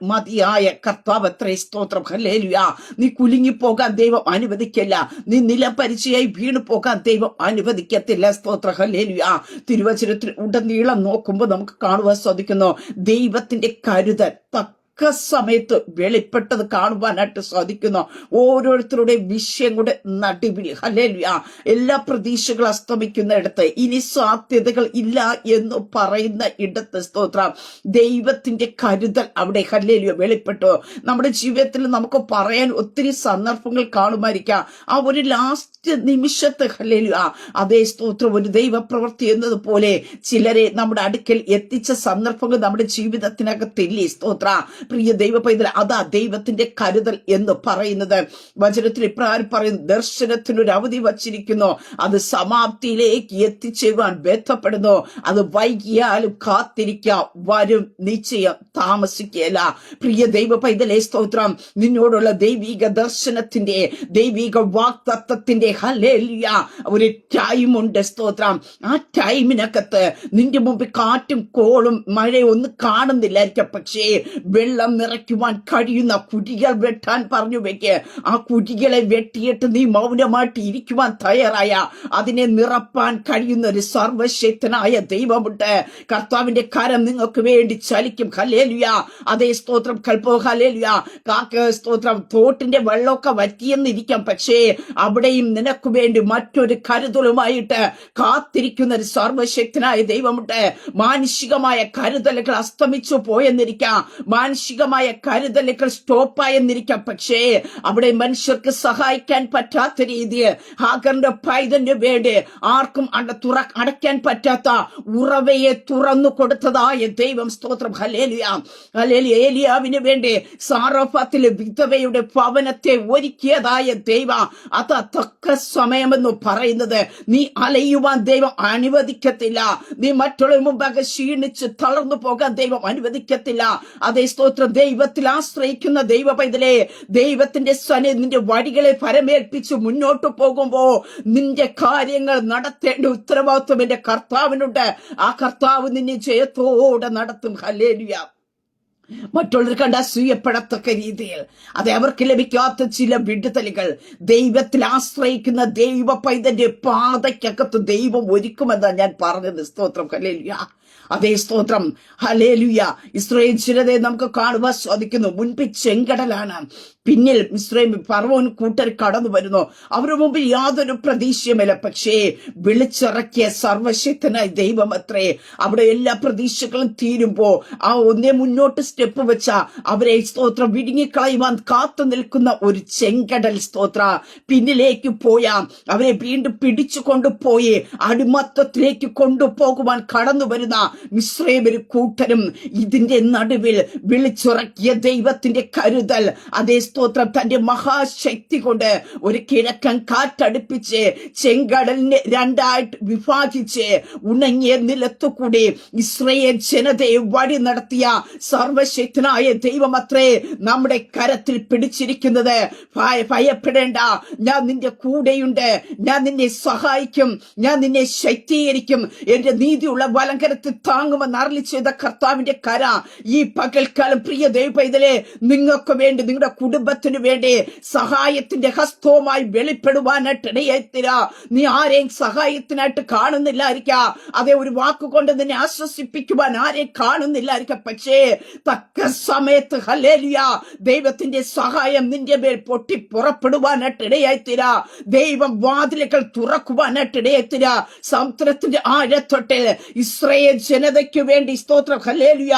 മതിയായ കർത്താവ് അത്രേ. സ്തോത്രം. ഹല്ലേലൂയ. നീ കുലുങ്ങിപ്പോകാൻ ദൈവം അനുവദിക്കില്ല. നീ നിലപരിചയായി വീണു പോകാൻ ദൈവം അനുവദിക്കത്തില്ല. സ്തോത്രം. ഹല്ലേലൂയ. തിരുവചനത്തിൽ ഉടനീളം നോക്കുമ്പോൾ നമുക്ക് കാണുവാൻ സാധിക്കുന്നു ദൈവത്തിന്റെ കരുതൽ സമയത്ത് വെളിപ്പെട്ടത് കാണുവാനായിട്ട് സാധിക്കുന്നു. ഓരോരുത്തരുടെ വിഷയങ്ങളുടെ നടുവിൽ ഹല്ലേലൂയ എല്ലാ പ്രതീക്ഷകൾ അസ്തമിക്കുന്ന ഇടത്ത്, ഇനി സാധ്യതകൾ ഇല്ല എന്ന് പറയുന്ന ഇടത്ത് സ്തോത്രം ദൈവത്തിന്റെ കരുതൽ അവിടെ ഹല്ലേലൂയ വെളിപ്പെട്ടു. നമ്മുടെ ജീവിതത്തിൽ നമുക്ക് പറയാൻ ഒത്തിരി സന്ദർഭങ്ങൾ കാണുമായിരിക്കാം. ആ ഒരു ലാസ്റ്റ് നിമിഷത്ത് ഹല്ലേലൂയ അതേ സ്തോത്രം ഒരു ദൈവപ്രവൃത്തി എന്നതുപോലെ ചിലരെ നമ്മുടെ അടുക്കൽ എത്തിച്ച സന്ദർഭങ്ങൾ നമ്മുടെ ജീവിതത്തിനകത്തില്ലേ. സ്തോത്ര. പ്രിയ ദൈവ പൈതൽ, അതാ ദൈവത്തിന്റെ കരുതൽ എന്ന് പറയുന്നത്. വചനത്തിൽ ഇപ്രകാരം പറയുന്നു, ദർശനത്തിനൊരു അവധി വച്ചിരിക്കുന്നു, അത് സമാപ്തിയിലേക്ക് എത്തിച്ചേരുവാൻ ബന്ധപ്പെടുന്നു, അത് വൈകിയാലും കാത്തിരിക്കാം, വരും നിശ്ചയം, താമസിക്കുകയില്ല. പ്രിയ ദൈവ പൈതലേ സ്തോത്രം, നിന്നോടുള്ള ദൈവിക ദർശനത്തിന്റെ ദൈവിക വാഗ്ദത്തത്തിന്റെ ഹല്ലേലൂയ ഒരു ടൈമുണ്ട്. സ്തോത്രം. ആ ടൈമിനകത്ത് നിന്റെ മുമ്പിൽ കാറ്റും കോളും മഴയൊന്നും കാണുന്നില്ലായിരിക്കും, പക്ഷേ വെള്ളം നിറയ്ക്കുവാൻ കഴിയുന്ന കുഴികൾ വെട്ടാൻ പറഞ്ഞു വെക്ക്. ആ കുഴികളെ വെട്ടിയിട്ട് നീ മൗനമായിട്ട് ഇരിക്കുവാൻ തയ്യാറായ അതിനെ നിറപ്പാൻ കഴിയുന്ന ഒരു സർവശക്തനായ ദൈവമുണ്ട്. കർത്താവിന്റെ കരം നിങ്ങൾക്ക് വേണ്ടി ചലിക്കും. ഹല്ലേലൂയ. അതേ സ്തോത്രം. കൽപ്പോ ഹല്ലേലൂയ. സ്തോത്രം. തോട്ടിന്റെ വെള്ളമൊക്കെ വറ്റിയെന്നിരിക്കാം, പക്ഷേ അവിടെയും നിനക്ക് വേണ്ടി മറ്റൊരു കരുതലുമായിട്ട് കാത്തിരിക്കുന്ന ഒരു സർവശക്തനായ ദൈവമുണ്ട്. മാനുഷികമായ കരുതലുകൾ അസ്തമിച്ചു പോയെന്നിരിക്കാം, മാനുഷികമായ കരുതലുകൾ സ്റ്റോപ്പായെന്നിരിക്കാം, പക്ഷേ അവിടെ മനുഷ്യർക്ക് സഹായിക്കാൻ പറ്റാത്ത രീതിയിൽ ഹാഗറിന്റെ പൈതന് വേണ്ടി ആർക്കും അടയ്ക്കാൻ പറ്റാത്ത ഉറവയെ തുറന്നു കൊടുത്തതായ ദൈവം. സ്തോത്രം. ഹല്ലേലൂയ. ഹല്ലേലൂയ. ഏലിയാവിന് വേണ്ടി സാറഫാത്തിലെ വിധവയുടെ ഭവനത്തെ ഒരുക്കിയതായ ദൈവം. അത് തക്ക സമയമെന്ന് പറയുന്നത് നീ അലയുവാൻ ദൈവം അനുവദിക്കത്തില്ല. നീ മറ്റുള്ള മുമ്പാകെ ക്ഷീണിച്ച് തളർന്നു പോകാൻ ദൈവം അനുവദിക്കത്തില്ല. അതേ സ്തോത്രം. ദൈവത്തിൽ ആശ്രയിക്കുന്ന ദൈവ പൈതലേ, ദൈവത്തിന്റെ നിന്റെ വഴികളെ പരമേൽപ്പിച്ച് മുന്നോട്ട് പോകുമ്പോ നിന്റെ കാര്യങ്ങൾ നടത്തേണ്ട ഉത്തരവാദിത്വം എന്റെ കർത്താവിനുണ്ട്. ആ കർത്താവ് നിന്നെ ജയത്തോടെ നടത്തും. ഹല്ലേലൂയ. മറ്റുള്ളവർ കണ്ട് അസൂയപ്പെടത്തക്ക രീതിയിൽ അതെ അവർക്ക് ലഭിക്കാത്ത ചില വിടുതലുകൾ ദൈവത്തിൽ ആശ്രയിക്കുന്ന ദൈവ പൈതന്റെ പാതയ്ക്കകത്ത് ദൈവം ഒരുക്കുമെന്നാണ് ഞാൻ പറഞ്ഞത്. സ്തോത്രം. ഹല്ലേലൂയ. അതേ സ്തോത്രം. ഹല്ലേലൂയ. ഇസ്രായേൽ ജനതയെ നമുക്ക് കാണുവാൻ സാധിക്കുന്നു. മുൻപിൽ ചെങ്കടലാണ്, പിന്നിൽ മിസ്രൈം ഫറവോൻ കൂട്ടർ കടന്നു വരുന്നു. അവരുടെ മുമ്പിൽ യാതൊരു പ്രതീക്ഷയുമില്ല. പക്ഷേ വിളിച്ചിറക്കിയ സർവശക്തനായ ദൈവം അത്രേ. അവിടെ എല്ലാ പ്രതീക്ഷകളും തീരുമ്പോ ആ ഒന്നേ മുന്നോട്ട് സ്റ്റെപ്പ് വെച്ച അവരെ സ്തോത്രം വിഴുങ്ങിക്കളയുവാൻ കാത്തു നിൽക്കുന്ന ഒരു ചെങ്കടൽ സ്തോത്ര പിന്നിലേക്ക് പോയ അവരെ വീണ്ടും പിടിച്ചു കൊണ്ടുപോയി അടിമത്തത്തിലേക്ക് കൊണ്ടുപോകുവാൻ കടന്നു വരുന്ന മിസ്രൈമിൽ കൂട്ടരും ഇതിന്റെ നടുവിൽ വിളിച്ചിറക്കിയ ദൈവത്തിന്റെ കരുതൽ, അതേ സ്തോത്രം തന്റെ മഹാശക്തി കൊണ്ട് ഒരു കിഴക്കൻ കാറ്റടുപ്പിച്ച് ചെങ്കടലിനെ രണ്ടായിട്ട് വിഭാഗിച്ച് ഉണങ്ങിയ നിലത്തുകൂടി ഇസ്രായേൽ ജനതയെ വഴി നടത്തിയ സർവശക്തനായ ദൈവം അത്രേ നമ്മുടെ കരത്തിൽ പിടിച്ചിരിക്കുന്നത്. ഭയപ്പെടേണ്ട, ഞാൻ നിന്റെ കൂടെയുണ്ട്, ഞാൻ നിന്നെ സഹായിക്കും, ഞാൻ നിന്നെ ശക്തീകരിക്കും, എന്റെ നീതിയുള്ള വലങ്കരത്തിൽ താങ്ങുമെന്ന് അരുളി ചെയ്ത കർത്താവിന്റെ കര ഈ പകൽക്കാലം പ്രിയ ദൈവപൈതലേ നിങ്ങൾക്ക് വേണ്ടി, നിങ്ങളുടെ കുടുംബത്തിനു വേണ്ടി സഹായത്തിന്റെ ഹസ്തവുമായി വെളിപ്പെടുവാനായിട്ട് ഇടയായിത്തീര. നീ ആരെയും സഹായത്തിനായിട്ട് കാണുന്നില്ലായിരിക്കാം, അതേ ഒരു വാക്കുകൊണ്ട് നിന്നെ ആശ്വസിപ്പിക്കുവാൻ ആരെയും കാണുന്നില്ലായിരിക്കാം. പക്ഷേ തക്ക സമയത്ത് ഹല്ലേലൂയ ദൈവത്തിന്റെ സഹായം നിന്റെ മേൽ പൊട്ടി പുറപ്പെടുവാനായിട്ട് ഇടയായിത്തീര. ദൈവം വാതിലുകൾ തുറക്കുവാനായിട്ട് ഇടയായിത്തീര. സമുദ്രത്തിന്റെ ആഴത്തൊട്ടിൽ ഇസ്രായേൽ ജനതയ്ക്ക് വേണ്ടി സ്തോത്രം ഹല്ലേലൂയ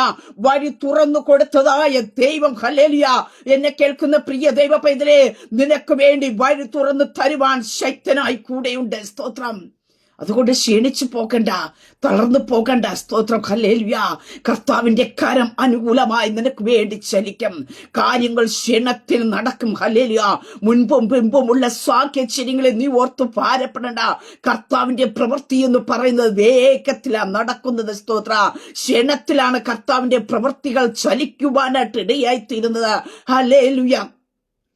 വഴി തുറന്നു കൊടുത്തതായ ദൈവം ഹല്ലേലൂയ എന്നെ കേൾക്കുന്ന പ്രിയ ദൈവ പൈതലേ നിനക്ക് വേണ്ടി വഴി തുറന്നു തരുവാൻ ശക്തനായി കൂടെയുണ്ട്. സ്തോത്രം. അതുകൊണ്ട് ക്ഷീണിച്ചു പോകണ്ട, തളർന്നു പോകണ്ട. സ്തോത്രം ഹല്ലേലൂയ. കർത്താവിന്റെ കരം അനുകൂലമായി നിനക്ക് വേണ്ടി ചലിക്കും. കാര്യങ്ങൾ ക്ഷീണത്തിൽ നടക്കും. ഹല്ലേലൂയ. മുൻപും പിമ്പുമുള്ള സാഹചര്യങ്ങളെ നീ ഓർത്തു ഭാരപ്പെടണ്ട. കർത്താവിന്റെ പ്രവൃത്തി എന്ന് പറയുന്നത് വേഗത്തിലാണ് നടക്കുന്നത്. സ്തോത്ര ക്ഷീണത്തിലാണ് കർത്താവിന്റെ പ്രവൃത്തികൾ ചലിക്കുവാനായിട്ട് ഇടയായിത്തീരുന്നത്. ഹല്ലേലൂയ.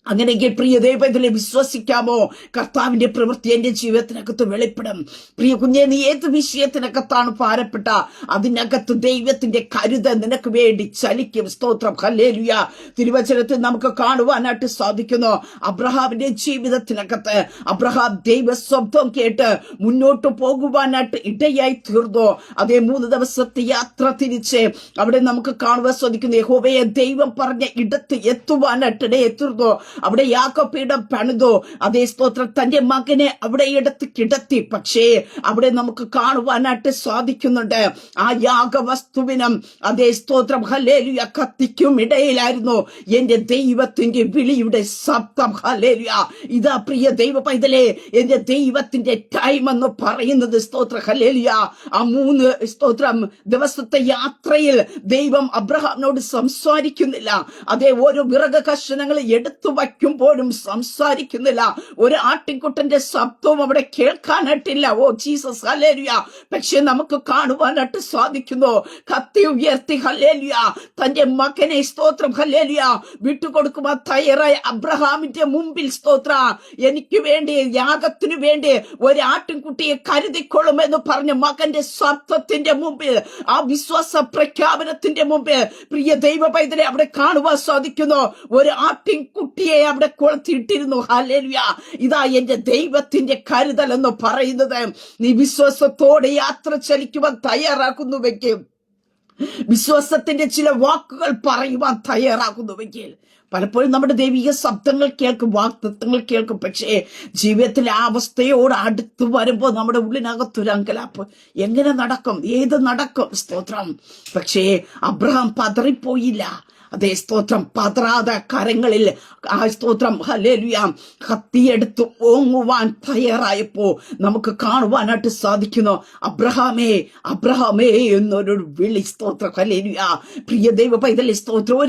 അങ്ങനെയെങ്കിൽ പ്രിയ ദൈവത്തിലെ വിശ്വസിക്കാമോ? കർത്താവിന്റെ പ്രവൃത്തി എന്റെ ജീവിതത്തിനകത്ത് വെളിപ്പെടും. പ്രിയ കുഞ്ഞെ, നീ ഏത് വിഷയത്തിനകത്താണ് ഭാരപ്പെട്ട അതിനകത്ത് ദൈവത്തിന്റെ കരുത നിനക്ക് വേണ്ടി ചലിക്കും. സ്തോത്രം ഹല്ലേലൂയ. തിരുവചനത്തിൽ നമുക്ക് കാണുവാനായിട്ട് സാധിക്കുന്നു. അബ്രഹാമിന്റെ ജീവിതത്തിനകത്ത് അബ്രഹാം ദൈവ ശബ്ദം കേട്ട് മുന്നോട്ട് പോകുവാനായിട്ട് ഇടയായി തീർന്നു. അതേ 3 ദിവസത്തെ യാത്ര തിരിച്ച് അവിടെ നമുക്ക് കാണുവാൻ സാധിക്കുന്നു. യഹോവയെ ദൈവം പറഞ്ഞ ഇടത്ത് എത്തുവാനായിട്ട് ഇടയായി തീർന്നു. അവിടെ യാക്കോബീഠം പണിതു. അതേ സ്തോത്രം തന്റെ മകനെ അവിടെ എടുത്ത് കിടത്തി. പക്ഷേ അവിടെ നമുക്ക് കാണുവാനായിട്ട് സാധിക്കുന്നുണ്ട് ആ യാഗവസ്തുവിനും അതേ സ്തോത്രം ഹല്ലേലൂയ കത്തിക്കും ഇടയിലായിരുന്നു എന്റെ ദൈവത്തിന്റെ വിളിയുടെ ശബ്ദം. ഹല്ലേലൂയ. ഇതാ പ്രിയ ദൈവ പൈതലേ എന്റെ ദൈവത്തിന്റെ ടൈം എന്ന് പറയുന്നത്. സ്തോത്രം ഹല്ലേലൂയ. ആ 3 സ്തോത്രം ദിവസത്തെ യാത്രയിൽ ദൈവം അബ്രഹാമിനോട് സംസാരിക്കുന്നില്ല. അതേ ഓരോ വിറക് കഷണങ്ങൾ എടുത്തു വയ്ക്കുമ്പോഴും സംസാരിക്കുന്നില്ല. ഒരു ആട്ടിൻകുട്ടന്റെ ശബ്ദവും അവിടെ കേൾക്കാനായിട്ടില്ല. Oh Jesus hallelujah. പക്ഷെ നമുക്ക് കാണുവാനായിട്ട് സാധിക്കുന്നു. കത്തി ഉയർത്തി ഹല്ലേലൂയ തന്റെ മകനെ സ്തോത്രം ഹല്ലേലൂയ വിട്ടുകൊടുക്കുവാൻ തയ്യാറായ അബ്രഹാമിന്റെ മുമ്പിൽ സ്തോത്ര എനിക്ക് വേണ്ടി യാഗത്തിനു വേണ്ടി ഒരു ആട്ടിൻകുട്ടിയെ കരുതിക്കൊള്ളുമെന്ന് പറഞ്ഞ മകന്റെ ശബ്ദത്തിന്റെ മുമ്പിൽ, ആ വിശ്വാസ പ്രഖ്യാപനത്തിന്റെ മുമ്പിൽ പ്രിയ ദൈവ പൈതലെ അവിടെ കാണുവാൻ സാധിക്കുന്നു. ഒരു ആട്ടിൻകുട്ടിയെ അവിടെ കൊളുത്തിയിട്ടിരുന്നു. ഹല്ലേലൂയ. ഇതാ എന്റെ ദൈവത്തിന്റെ കരുതൽ എന്ന് പറയുന്നത്. നീ വിശ്വാസത്തോടെ യാത്ര ചലിക്കുവാൻ തയ്യാറാക്കുന്നുവെങ്കിൽ, വിശ്വാസത്തിന്റെ ചില വാക്കുകൾ പറയുവാൻ തയ്യാറാകുന്നുവെങ്കിൽ, പലപ്പോഴും നമ്മുടെ ദൈവിക ശബ്ദങ്ങൾ കേൾക്കും, വാഗ്ദത്തങ്ങൾ കേൾക്കും. പക്ഷേ ജീവിതത്തിലെ ആ അവസ്ഥയോട് അടുത്ത് വരുമ്പോൾ നമ്മുടെ ഉള്ളിനകത്തൊരു അങ്കലാപ്പ്. എങ്ങനെ നടക്കും? ഏത് നടക്കും? സ്തോത്രം. പക്ഷേ അബ്രഹാം പതറിപ്പോയില്ല. അതേ സ്തോത്രം പതറാതെ കരങ്ങളിൽ ആ സ്തോത്രം ഹല്ലേലൂയ കത്തിയെടുത്ത് ഓങ്ങുവാൻ തയ്യാറായപ്പോ നമുക്ക് കാണുവാനായിട്ട് സാധിക്കുന്നു. അബ്രഹാമേ അബ്രഹാമേ എന്നൊരു വിളി. സ്തോത്രം ഹല്ലേലൂയ. പ്രിയ ദൈവ പൈതലേ സ്തോത്രം.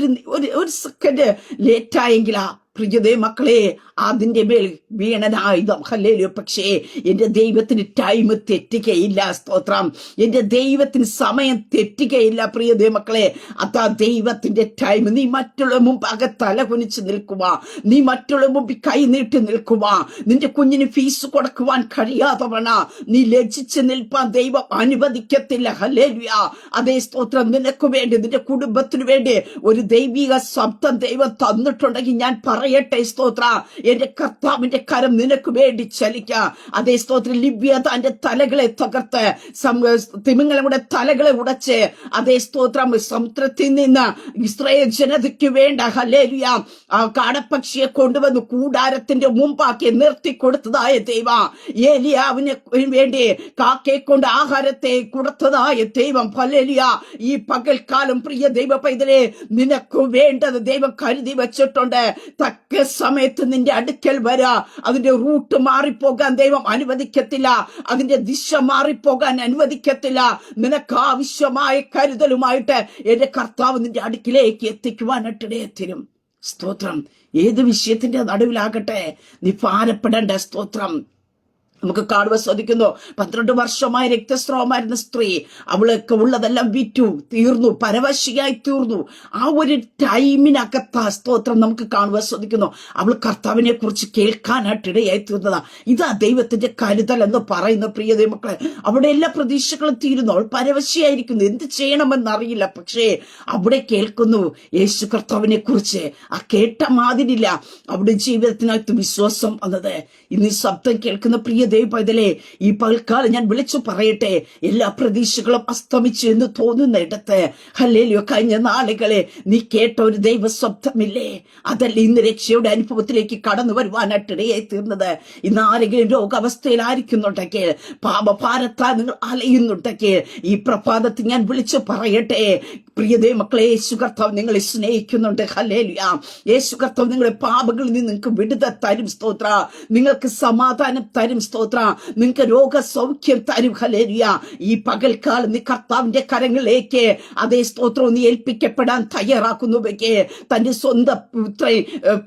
ഒരു സെക്കൻഡ് ലേറ്റായെങ്കിലാ പ്രിയതേ മക്കളെ അതിന്റെ മേൽ വീണനായുധം. ഹല്ലേലൂയ. പക്ഷേ എന്റെ ദൈവത്തിന് ടൈം തെറ്റുകയില്ല. സ്തോത്രം. എന്റെ ദൈവത്തിന് സമയം തെറ്റുകയില്ല. പ്രിയതേ മക്കളെ, അതാ ദൈവത്തിന്റെ ടൈം. നീ മറ്റുള്ള മുമ്പാകെ തല കുനിച്ച് നിൽക്കുക, നീ മറ്റുള്ള മുമ്പിൽ കൈ നീട്ടി നിൽക്കുക, നിന്റെ കുഞ്ഞിന് ഫീസ് കൊടുക്കുവാൻ കഴിയാത്തവണ നീ ലജ്ജിച്ച് നിൽപ്പാൻ ദൈവം അനുവദിക്കത്തില്ല. ഹല്ലേലൂയ. അതേ സ്തോത്രം. നിനക്ക് വേണ്ടി, നിന്റെ കുടുംബത്തിന് വേണ്ടി ഒരു ദൈവിക ശബ്ദം ദൈവം തന്നിട്ടുണ്ടെങ്കിൽ ഞാൻ പറയുന്നു പറയട്ടെ സ്തോത്ര, എന്റെ കർത്താവിന്റെ കരം നിനക്ക് വേണ്ടി ചലിക്ക. അതേ സ്തോത്ര, ലിവ്യതാന്റെ തലകളെ തകർത്ത് തിമിംഗലങ്ങളുടെ തലകളെ ഉടച്ച് അതേ സ്തോത്രം സമുദ്രത്തിൽ നിന്ന് ഇസ്രായേൽ ജനതയ്ക്ക് വേണ്ട ഹല്ലേലൂയ ആ കാടപ്പക്ഷിയെ കൊണ്ടുവന്ന് കൂടാരത്തിന്റെ മുമ്പാക്കി നിർത്തി കൊടുത്തതായ ദൈവം, ഏലിയാവിന് വേണ്ടി കാക്കയെ കൊണ്ട് ആഹാരത്തെ കൊടുത്തതായ ദൈവം ഹല്ലേലൂയ. ഈ പകൽക്കാലം പ്രിയ ദൈവ പൈതലേ, നിനക്ക് വേണ്ടത് ദൈവം കരുതി വെച്ചിട്ടുണ്ട്. തക്ക സമയത്ത് നിന്റെ അടുക്കൽ വരാ. അതിന്റെ റൂട്ട് മാറിപ്പോകാൻ ദൈവം അനുവദിക്കത്തില്ല, അതിന്റെ ദിശ മാറിപ്പോകാൻ അനുവദിക്കത്തില്ല. നിനക്ക് ആവശ്യമായ കരുതലുമായിട്ട് എന്റെ കർത്താവ് നിന്റെ അടുക്കിലേക്ക് എത്തിക്കുവാനിടയായിത്തീരും. സ്തോത്രം. ഏത് വിഷയത്തിന്റെ നടുവിലാകട്ടെ, നീ ഭാരപ്പെടേണ്ട. സ്തോത്രം. നമുക്ക് കാണുവാൻ സാധിക്കുന്നു, 12 വർഷമായ രക്തസ്രാവമായിരുന്ന സ്ത്രീ, അവൾക്ക് ഉള്ളതെല്ലാം വിറ്റു തീർന്നു, പരവശിയായി തീർന്നു. ആ ഒരു ടൈമിനകത്ത സ്തോത്രം നമുക്ക് കാണുവാൻ സാധിക്കുന്നു. അവൾ കർത്താവിനെ കുറിച്ച് കേൾക്കാനായിട്ട് ഇടയായി തീർന്നതാ. ഇതാ ദൈവത്തിന്റെ കരുതൽ എന്ന് പറയുന്ന പ്രിയ ദൈവമക്കളെ. അവിടെ എല്ലാ പ്രതീക്ഷകളും തീരുന്നു, അവൾ പരവശിയായിരിക്കുന്നു, എന്ത് ചെയ്യണമെന്നറിയില്ല. പക്ഷേ അവിടെ കേൾക്കുന്നു യേശു കർത്താവിനെ കുറിച്ച്. ആ കേട്ട മാതിരില്ല അവിടെ ജീവിതത്തിനകത്ത് വിശ്വാസം വന്നത്. ഇന്ന് ശബ്ദം കേൾക്കുന്ന പ്രിയ ദൈവപൈതലേ, ഈ പകൽക്കാലം ഞാൻ വിളിച്ചു പറയട്ടെ, എല്ലാ പ്രതീക്ഷകളും അസ്തമിച്ചു എന്ന് തോന്നുന്ന ഇടത്ത് ഹല്ലേലൂയ, കഴിഞ്ഞ നാളുകളെ നീ കേട്ട ഒരു ദൈവ ശബ്ദമില്ലേ? അതല്ല ഇന്ന് രക്ഷയുടെ അനുഭവത്തിലേക്ക് കടന്നു വരുവാനായിട്ട് ഇടയായി തീർന്നത്. ഇന്ന് ആരെങ്കിലും രോഗാവസ്ഥയിലായിരിക്കുന്നുണ്ടെങ്കിൽ, പാപഭാരത്താൽ നിങ്ങൾ അലയുന്നുണ്ടെങ്കിൽ, ഈ പ്രഭാതത്തിൽ ഞാൻ വിളിച്ചു പറയട്ടെ പ്രിയ ദൈവമക്കളെ, യേശു കർത്താവ് നിങ്ങളെ സ്നേഹിക്കുന്നുണ്ട്. ഹല്ലേലൂയ. യേശു കർത്താവ് നിങ്ങളുടെ പാപങ്ങളിൽ നിന്ന് നിങ്ങൾക്ക് വിടുതൽ തരും. സ്തോത്ര. നിങ്ങൾക്ക് സമാധാനം തരും. സ്തോത്ര. നിങ്ങൾക്ക് രോഗസൗഖ്യം തരും. ഹല്ലേലൂയ. ഈ പകൽക്കാലം നീ കർത്താവിന്റെ കരങ്ങളിലേക്ക് അതേ സ്തോത്രം നീ ഏൽപ്പിക്കപ്പെടാൻ തയ്യാറാക്കുന്നുവെങ്കിൽ, തന്റെ സ്വന്തം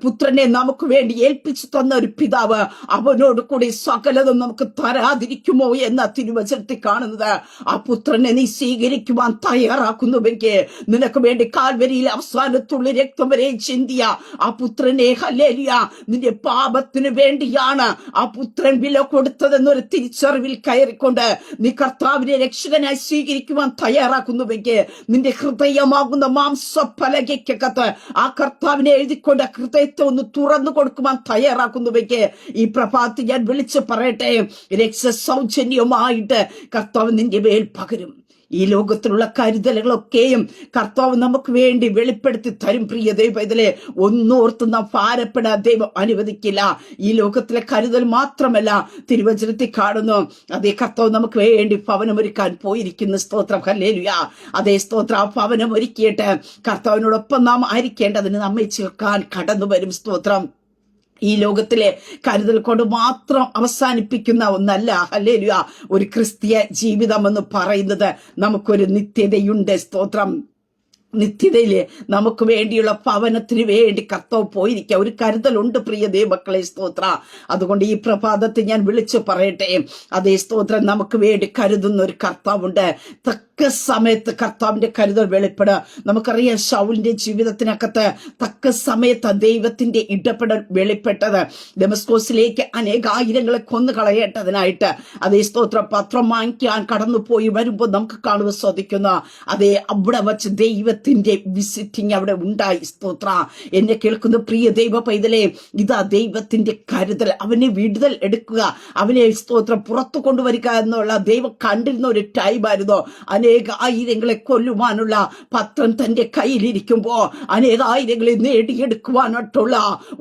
പുത്രനെ നമുക്ക് വേണ്ടി ഏൽപ്പിച്ചു തന്ന ഒരു പിതാവ് അവനോട് കൂടി സകലതും നമുക്ക് തരാതിരിക്കുമോ എന്ന തിരുവചനത്തിൽ കാണുന്നത്. ആ പുത്രനെ നീ സ്വീകരിക്കുവാൻ തയ്യാറാക്കുന്നുവെങ്കിൽ, നിനക്ക് വേണ്ടി കാൽവരിയിൽ അവസാനത്തുള്ള രക്തം വരെ ചിന്തിയ ആ പുത്രനെ ഹല്ലേലൂയ, നിന്റെ പാപത്തിന് വേണ്ടിയാണ് ആ പുത്രൻ വില കൊടുത്തതെന്നൊരു തിരിച്ചറിവിൽ കയറിക്കൊണ്ട് നീ കർത്താവിനെ രക്ഷകനായി സ്വീകരിക്കുവാൻ തയ്യാറാക്കുന്നുവെങ്കിൽ, നിന്റെ ഹൃദയമാകുന്ന മാംസഫലകയ്ക്കകത്ത് ആ കർത്താവിനെ എഴുതിക്കൊണ്ട് ഹൃദയത്തെ ഒന്ന് തുറന്നു കൊടുക്കുവാൻ തയ്യാറാക്കുന്നുവെങ്കിൽ, ഈ പ്രഭാതത്തിൽ ഞാൻ വിളിച്ചു പറയട്ടെ, രക്ഷ സൗജന്യമായിട്ട് കർത്താവ് നിന്റെ മേൽ പകരും. ഈ ലോകത്തിലുള്ള കരുതലുകളൊക്കെയും കർത്താവ് നമുക്ക് വേണ്ടി വെളിപ്പെടുത്തി തരും. പ്രിയ ദൈവത്തിലെ ഒന്നോർത്ത് നാം ഭാരപ്പെടാൻ ദൈവം അനുവദിക്കില്ല. ഈ ലോകത്തിലെ കരുതൽ മാത്രമല്ല, തിരുവചനത്തിൽ കാണുന്നു അതേ കർത്താവ് നമുക്ക് വേണ്ടി ഭവനമൊരുക്കാൻ പോയിരിക്കുന്ന. സ്തോത്രം. ഹല്ലേലൂയ. അതേ സ്തോത്രം. ആ ഭവനം ഒരുക്കിയിട്ട് കർത്താവിനോടൊപ്പം നാം ആയിരിക്കേണ്ടതിന് നമ്മെ ചേർക്കാൻ കടന്നു വരും. സ്തോത്രം. ഈ ലോകത്തിലെ കരുതൽ കൊണ്ട് മാത്രം അവസാനിപ്പിക്കുന്ന ഒന്നല്ല ഹല്ലേലൂയ ഒരു ക്രിസ്തീയ ജീവിതം എന്ന് പറയുന്നത്. നമുക്കൊരു നിത്യതയുണ്ട്. സ്തോത്രം. നിത്യതയില് നമുക്ക് വേണ്ടിയുള്ള ഭവനത്തിന് വേണ്ടി കർത്താവ് പോയിരിക്കുക. ഒരു കരുതലുണ്ട് പ്രിയ ദൈവമക്കളെ. സ്തോത്ര. അതുകൊണ്ട് ഈ പ്രഭാതത്തിൽ ഞാൻ വിളിച്ചു പറയട്ടെ, അതേ സ്തോത്രം, നമുക്ക് വേണ്ടി കരുതുന്ന ഒരു കർത്താവുണ്ട്. തക്ക സമയത്ത് കർത്താവിന്റെ കരുതൽ വെളിപ്പെടുക. നമുക്കറിയാം ശൗലിന്റെ ജീവിതത്തിനകത്ത് തക്ക സമയത്ത് ദൈവത്തിന്റെ ഇടപെടൽ വെളിപ്പെട്ടത്. ഡെമസ്കോസിലേക്ക് അനേകായിരങ്ങളെ കൊന്നു കളയേണ്ടതിനായിട്ട് അതേ സ്തോത്രം പത്രം വാങ്ങിക്കാൻ കടന്നു പോയി വരുമ്പോൾ നമുക്ക് കാണുവാൻ സാധിക്കുന്ന അതേ അവിടെ വച്ച് ദൈവത്തിന്റെ വിസിറ്റിംഗ് അവിടെ ഉണ്ടായി. സ്തോത്ര. എന്നെ കേൾക്കുന്ന പ്രിയ ദൈവ പൈതലേ, ഇതാ ദൈവത്തിന്റെ കരുതൽ. അവനെ വിടുതൽ എടുക്കുക, അവനെ സ്തോത്രം പുറത്തു കൊണ്ടുവരിക എന്നുള്ള ദൈവം കണ്ടിരുന്ന ഒരു ടൈമായിരുന്നു. അനേകായിരങ്ങളെ കൊല്ലുവാനുള്ള പത്രം തന്റെ കയ്യിലിരിക്കുമ്പോ അനേകായിരങ്ങളെ നേടിയെടുക്കുവാനായിട്ടുള്ള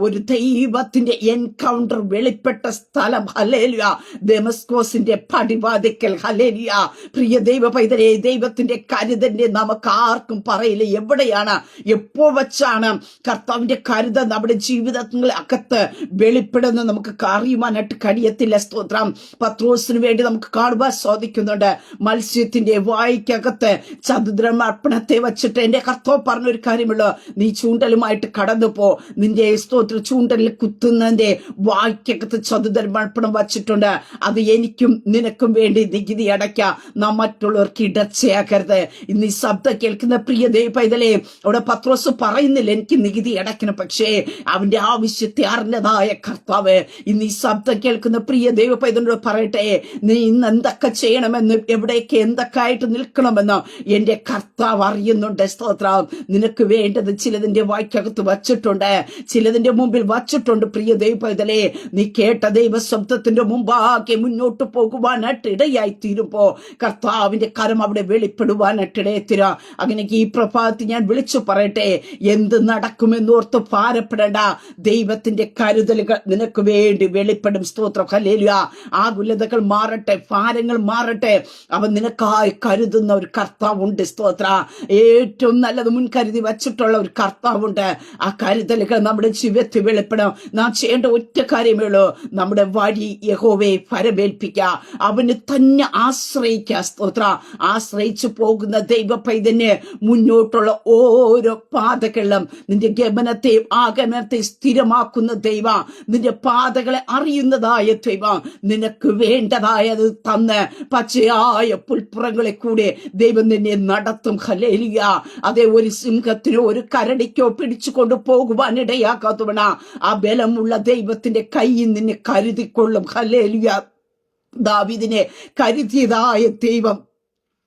ഒരു ദൈവത്തിന്റെ എൻകൗണ്ടർ വെളിപ്പെട്ട സ്ഥലം ഹല്ലേലൂയ ഡെമസ്കോസിന്റെ പടിവാതിക്കൽ. ഹല്ലേലൂയ. പ്രിയ ദൈവ പൈതലേ, ദൈവത്തിന്റെ കരുതലിനെ നമുക്ക് ആർക്കും പറയില്ല. എവിടെയാണ് എപ്പോ വെച്ചാണ് കർത്താവിന്റെ കരുതൽ നമ്മുടെ ജീവിതങ്ങളിൽ അകത്ത് വെളിപ്പെടുന്നത് നമുക്ക് അറിയുവാനായിട്ട് കഴിയത്തില്ല. സ്തോത്രം. പത്രോസിന് വേണ്ടി നമുക്ക് കാണുവാൻ സാധിക്കുന്നുണ്ട്. മത്സ്യത്തിന്റെ വായ്ക്കകത്ത് ചതുരമർപ്പണത്തെ വെച്ചിട്ട് എന്റെ കർത്താവ് പറഞ്ഞൊരു കാര്യമുള്ളൂ, നീ ചൂണ്ടലുമായിട്ട് കടന്നു പോ, നിന്റെ സ്തോത്ര ചൂണ്ടലിൽ കുത്തുന്നതിന്റെ വായ്ക്കകത്ത് ചതുരമർപ്പണം വച്ചിട്ടുണ്ട്, അത് എനിക്കും നിനക്കും വേണ്ടി നികുതി അടയ്ക്കാം, നാം മറ്റുള്ളവർക്ക് ഇടച്ചയാക്കരുത്. ഇന്ന് ഈ ശബ്ദം കേൾക്കുന്ന പ്രിയ പൈതലേ, അവിടെ പത്രോസ് പറയുന്നില്ല എനിക്ക് നികുതി അടയ്ക്കണം, പക്ഷേ അവന്റെ ആവശ്യത്തെ അറിഞ്ഞതായ കർത്താവ് ഇന്ന് ഈ ശബ്ദം കേൾക്കുന്ന പ്രിയ ദൈവ പൈതലിനോട് പറയട്ടെ, നീ ഇന്ന് എന്തൊക്കെ ചെയ്യണമെന്ന്, എവിടേക്ക് എന്തൊക്കെ ആയിട്ട് നിൽക്കണമെന്ന് എന്റെ കർത്താവ് അറിയുന്നുണ്ട്. സ്തോത്രം. നിനക്ക് വേണ്ടത് ചിലതിന്റെ വായ്ക്കകത്ത് വച്ചിട്ടുണ്ട്, ചിലതിന്റെ മുമ്പിൽ വച്ചിട്ടുണ്ട്. പ്രിയ ദൈവ പൈതലേ, നീ കേട്ട ദൈവ ശബ്ദത്തിന്റെ മുമ്പാകെ മുന്നോട്ട് പോകുവാനായിട്ട് ഇടയായി തീരുമ്പോ കർത്താവിന്റെ കരം അവിടെ വെളിപ്പെടുവാനായിട്ട് ഇടയത്തിര. അങ്ങനെ ഈ പ്രഭാതത്തിൽ ഞാൻ വിളിച്ചു പറയട്ടെ, എന്ത് നടക്കുമെന്നോർത്ത് ഭാരപ്പെടേണ്ട. ദൈവത്തിന്റെ കരുതലുകൾ നിനക്ക് വേണ്ടി വെളിപ്പെടും. സ്തോത്രം. ഹല്ലേലൂയ. ആകുലതകൾ മാറട്ടെ, ഭാരങ്ങൾ മാറട്ടെ. അവൻ നിനക്കായി കരുതുന്ന ഒരു കർത്താവുണ്ട്. സ്തോത്ര. ഏറ്റവും നല്ലത് മുൻകരുതി വച്ചിട്ടുള്ള ഒരു കർത്താവുണ്ട്. ആ കരുതലുകൾ നമ്മുടെ ജീവിതത്തിൽ വെളിപ്പെടാം. നാം ചെയ്യേണ്ട ഒറ്റ കാര്യമേ ഉള്ളൂ, നമ്മുടെ വഴി യഹോവയെ ഫരമേൽപ്പിക്കുക, അവന് തന്നെ ആശ്രയിക്കുക. സ്തോത്ര. ആശ്രയിച്ചു പോകുന്ന ദൈവ പൈതന് മുന്നോട്ടുള്ള ഓരോ പാതകളിലും നിന്റെ ഗമനത്തെയും ആഗമനത്തെയും സ്ഥിരമാക്കുന്ന ദൈവ, നിന്റെ പാതകളെ അറിയുന്നതായ ദൈവ, നിനക്ക് വേണ്ടതായത് തന്ന് പച്ചയായ പുൽപ്പുറങ്ങളെ കൂടെ ദൈവം നിന്നെ നടത്തും. ഹല്ലേലൂയ. അതേ, ഒരു സിംഹത്തിനോ ഒരു കരടിക്കോ പിടിച്ചു കൊണ്ട് പോകുവാനിടയാക്കാത്തവണ ആ ബലമുള്ള ദൈവത്തിന്റെ കൈയിൽ നിന്നെ കരുതിക്കൊള്ളും. ഹല്ലേലൂയ. ദാവീദിനെ കരുതിയതായ ദൈവം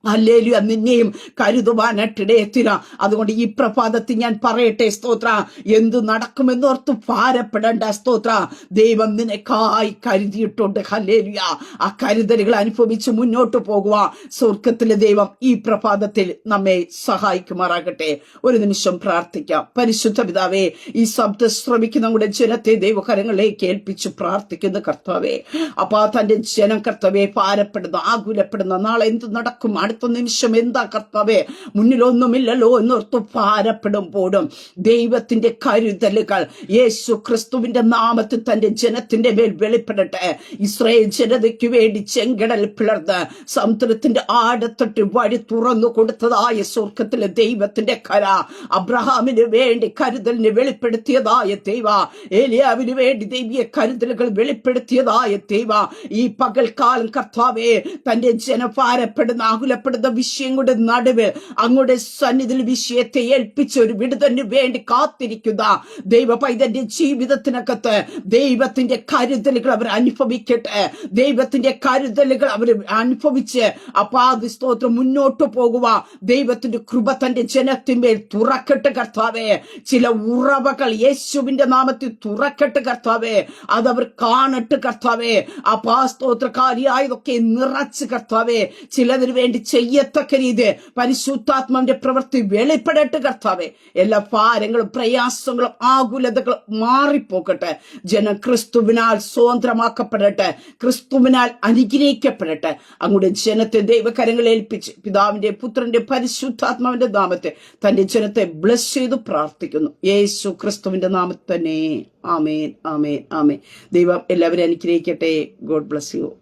ഹല്ലേലൂയ നിന്നെയും കരുതുവാനായിട്ടിടയത്തില്ല. അതുകൊണ്ട് ഈ പ്രഭാതത്തിൽ ഞാൻ പറയട്ടെ, സ്തോത്ര, എന്തു നടക്കുമെന്നോർത്ത് ഭാരപ്പെടേണ്ട. സ്തോത്ര. ദൈവം നിനക്കായി കരുതിയിട്ടുണ്ട്. ഹല്ലേലൂയ. ആ കരുതലുകൾ അനുഭവിച്ച് മുന്നോട്ട് പോകുക. സ്വർഗത്തിലെ ദൈവം ഈ പ്രഭാതത്തിൽ നമ്മെ സഹായിക്കുമാറാകട്ടെ. ഒരു നിമിഷം പ്രാർത്ഥിക്കാം. പരിശുദ്ധ പിതാവേ, ഈ ശബ്ദം ശ്രമിക്കുന്ന നമ്മുടെ ജനത്തെ ദൈവകരങ്ങളിലേക്ക് ഏൽപ്പിച്ചു പ്രാർത്ഥിക്കുന്ന കർത്താവേ, അപ്പാ തന്റെ ജനം കർത്താവേ ഭാരപ്പെടുന്ന, ആകുലപ്പെടുന്ന, നാളെ എന്ത് നടക്കും, അടുത്ത നിമിഷം എന്താ കർത്താവേ, മുന്നിലൊന്നുമില്ലല്ലോ എന്നോർത്ത് ഭാരപ്പെടുമ്പോഴും ദൈവത്തിന്റെ കരുതലുകൾ യേശു ക്രിസ്തുവിന്റെ നാമത്തിൽ തന്റെ ജനത്തിന്റെ മേൽ വെളിപ്പെടട്ടെ. ഇസ്രായേൽ ജനതയ്ക്ക് വേണ്ടി ചെങ്കടൽ പിളർന്ന് സമുദ്രത്തിന്റെ ആഴത്തൊട്ട് വഴി തുറന്നു കൊടുത്തതായ സ്വർഗത്തിലെ ദൈവത്തിന്റെ കര, അബ്രഹാമിന് വേണ്ടി കരുതലിന് വെളിപ്പെടുത്തിയതായ ദൈവ, ഏലിയാവിന് വേണ്ടി ദൈവീയ കരുതലുകൾ വെളിപ്പെടുത്തിയതായ ദൈവ, ഈ പകൽക്കാലം കർത്താവേ തന്റെ ജനഭാരപ്പെടുന്ന ആകുലപ്പെടുന്ന വിഷയങ്ങളുടെ നടുവ് അങ്ങയുടെ സന്നിധിയിൽ വിഷയത്തെ ഏൽപ്പിച്ച ഒരു വിടുതലിന് വേണ്ടി കാത്തിരിക്കുന്ന ദൈവ പൈതന്റെ ജീവിതത്തിനകത്ത് ദൈവത്തിന്റെ കരുതലുകൾ അവർ അനുഭവിക്കട്ടെ. ദൈവത്തിന്റെ കരുതലുകൾ അവർ അനുഭവിച്ച് അപ്പാതി സ്തോത്രം മുന്നോട്ട് പോകുക. ദൈവത്തിന്റെ കൃപ തന്റെ ജനത്തിന്മേൽ തുറക്കട്ടെ കർത്താവേ. ചില ഉറവകൾ യേശുവിന്റെ നാമത്തിൽ തുറക്കട്ടെ കർത്താവേ. അതവർ കാണട്ടെ കർത്താവേ. അപ്പാ സ്തോത്രകാരിയായതൊക്കെ നിറച്ച് കർത്താവേ, ചിലതിന് വേണ്ടി ചെയ്യത്തക്ക രീതി പരിശുദ്ധാത്മാവിന്റെ പ്രവൃത്തി വെളിപ്പെടട്ടെ കർത്താവേ. എല്ലാ ഭാരങ്ങളും പ്രയാസങ്ങളും ആകുലതകളും മാറിപ്പോകട്ടെ. ജനം ക്രിസ്തുവിനാൽ സ്വതന്ത്രമാക്കപ്പെടട്ടെ, ക്രിസ്തുവിനാൽ അനുഗ്രഹിക്കപ്പെടട്ടെ. അങ്ങയുടെ ജനത്തെ ദൈവകരങ്ങളിൽ ഏൽപ്പിച്ച് പിതാവിന്റെ പുത്രന്റെ പരിശുദ്ധാത്മാവിന്റെ നാമത്തെ തന്റെ ജനത്തെ ബ്ലസ് ചെയ്ത് പ്രാർത്ഥിക്കുന്നു. യേശു ക്രിസ്തുവിന്റെ നാമത്തിൽ തന്നെ. ആമേൻ, ആമേൻ, ആമേൻ. ദൈവം എല്ലാവരും അനുഗ്രഹിക്കട്ടെ. God bless you.